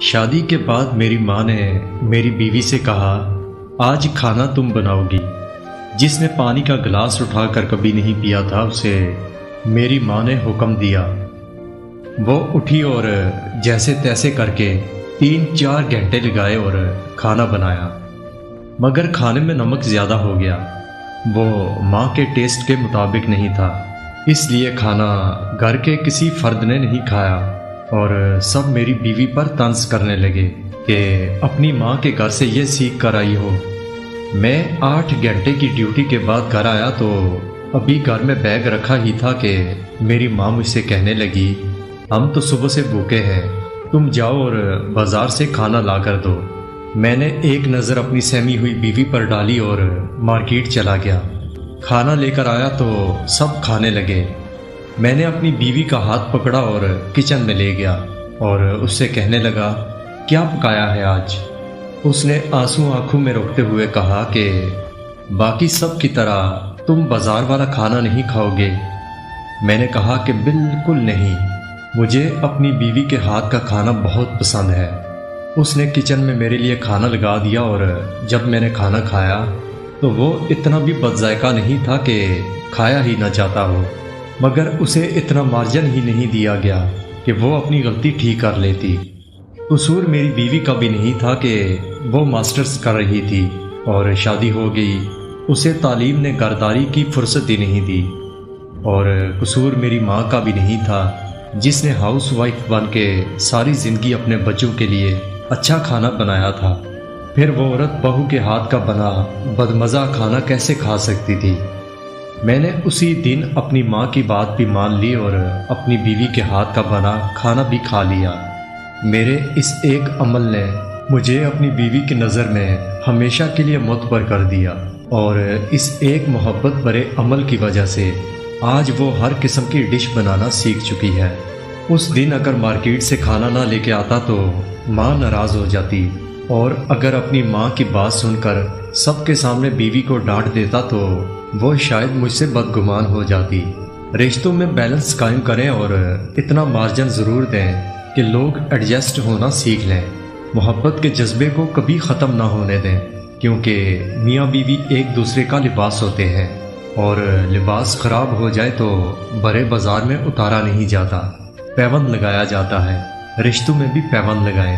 شادی کے بعد میری ماں نے میری بیوی سے کہا، آج کھانا تم بناؤ گی۔ جس نے پانی کا گلاس اٹھا کر کبھی نہیں پیا تھا اسے میری ماں نے حکم دیا۔ وہ اٹھی اور جیسے تیسے کر کے 3-4 گھنٹے لگائے اور کھانا بنایا، مگر کھانے میں نمک زیادہ ہو گیا۔ وہ ماں کے ٹیسٹ کے مطابق نہیں تھا، اس لیے کھانا گھر کے کسی فرد نے نہیں کھایا اور سب میری بیوی پر طنز کرنے لگے کہ اپنی ماں کے گھر سے یہ سیکھ کر آئی ہو۔ میں 8 گھنٹے کی ڈیوٹی کے بعد گھر آیا تو ابھی گھر میں بیگ رکھا ہی تھا کہ میری ماں مجھ سے کہنے لگی، ہم تو صبح سے بھوکے ہیں، تم جاؤ اور بازار سے کھانا لا کر دو۔ میں نے ایک نظر اپنی سہمی ہوئی بیوی پر ڈالی اور مارکیٹ چلا گیا۔ کھانا لے کر آیا تو سب کھانے لگے۔ میں نے اپنی بیوی کا ہاتھ پکڑا اور کچن میں لے گیا اور اس سے کہنے لگا، کیا پکایا ہے آج؟ اس نے آنسو آنکھوں میں روکتے ہوئے کہا کہ باقی سب کی طرح تم بازار والا کھانا نہیں کھاؤ گے۔ میں نے کہا کہ بالکل نہیں، مجھے اپنی بیوی کے ہاتھ کا کھانا بہت پسند ہے۔ اس نے کچن میں میرے لیے کھانا لگا دیا اور جب میں نے کھانا کھایا تو وہ اتنا بھی بد ذائقہ نہیں تھا کہ کھایا ہی نہ جاتا ہو، مگر اسے اتنا مارجن ہی نہیں دیا گیا کہ وہ اپنی غلطی ٹھیک کر لیتی۔ قصور میری بیوی کا بھی نہیں تھا کہ وہ ماسٹرز کر رہی تھی اور شادی ہو گئی، اسے تعلیم نے گھرداری کی فرصت ہی نہیں دی۔ اور قصور میری ماں کا بھی نہیں تھا جس نے ہاؤس وائف بن کے ساری زندگی اپنے بچوں کے لیے اچھا کھانا بنایا تھا۔ پھر وہ عورت بہو کے ہاتھ کا بنا بدمزہ کھانا کیسے کھا سکتی تھی؟ میں نے اسی دن اپنی ماں کی بات بھی مان لی اور اپنی بیوی کے ہاتھ کا بنا کھانا بھی کھا لیا۔ میرے اس ایک عمل نے مجھے اپنی بیوی کی نظر میں ہمیشہ کے لیے معتبر کر دیا، اور اس ایک محبت بھرے عمل کی وجہ سے آج وہ ہر قسم کی ڈش بنانا سیکھ چکی ہے۔ اس دن اگر مارکیٹ سے کھانا نہ لے کے آتا تو ماں ناراض ہو جاتی، اور اگر اپنی ماں کی بات سن کر سب کے سامنے بیوی کو ڈانٹ دیتا تو وہ شاید مجھ سے بدگمان ہو جاتی۔ رشتوں میں بیلنس قائم کریں اور اتنا مارجن ضرور دیں کہ لوگ ایڈجسٹ ہونا سیکھ لیں۔ محبت کے جذبے کو کبھی ختم نہ ہونے دیں، کیونکہ میاں بیوی ایک دوسرے کا لباس ہوتے ہیں، اور لباس خراب ہو جائے تو بڑے بازار میں اتارا نہیں جاتا، پیوند لگایا جاتا ہے۔ رشتوں میں بھی پیوند لگائیں۔